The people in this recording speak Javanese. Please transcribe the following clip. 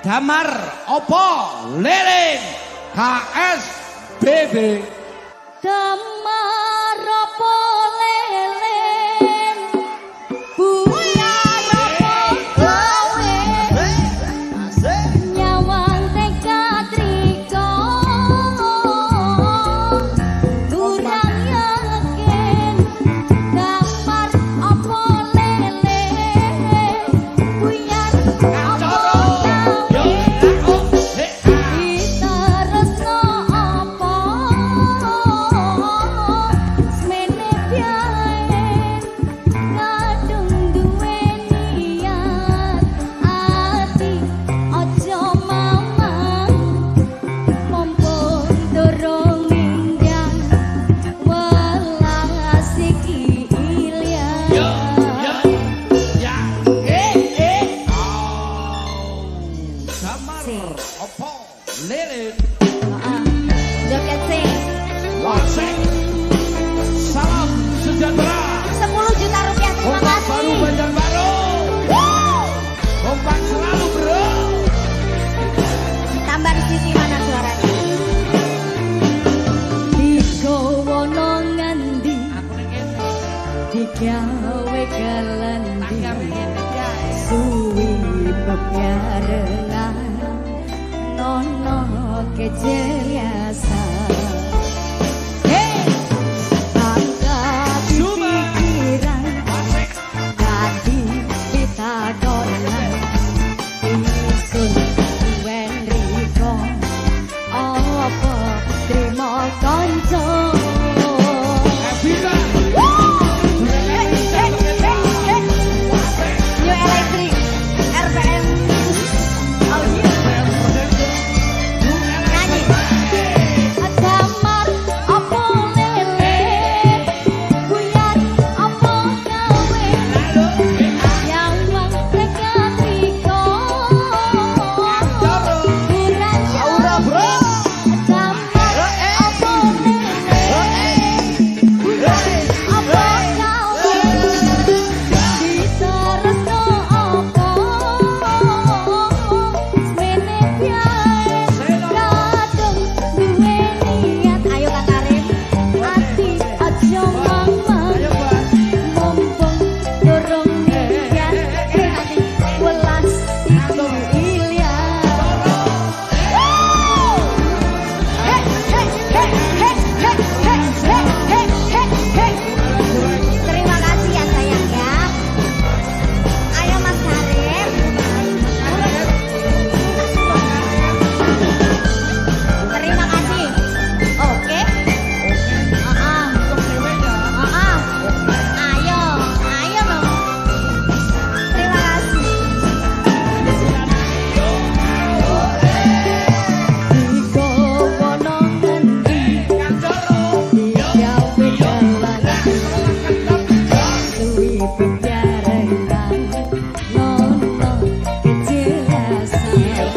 Damar opo lilin KSBB. Damar opo lilin buyar opo gawe nyawang tekad riko kurang yakin. Damar opo lilin buyar opo Opo lilin joget sing Wasek. Salam sejahtera 10 juta rupiah. Terima Kompak kasih. baru Banjarbaru. Kompak selalu bro. Tambah di sisi mana suaranya? Digowo nang ngendi? Aku ning kene. Digawe kelendi. Tanggar ngene jae. Suwi bebarengan nono kejeliasa. Hey, angkat pikiran Wasek. dadi pitakonan isun duwen riko apa trimo kanca. Evita. New Electric RPM. Oh iya. Nyanyi. Damar opo lele buyar opo gawe yang wong tekad riko kurang Aura bro. damar opo lele buyar opo gawe diteresno opo mene piye kadung duwe niat. Ayo Kak Karim ati aja mama Ayo Mbak. mumpung durung niat nanti welas itu Ilya. Terima kasih ya sayang ya. Ayo Mas Karim. Terima kasih. Oke. Ayo, ayo dong. Terima kasih. Digowo nang ngendi? Digawe kelendi. Suwi bebarengan nono kejelasan.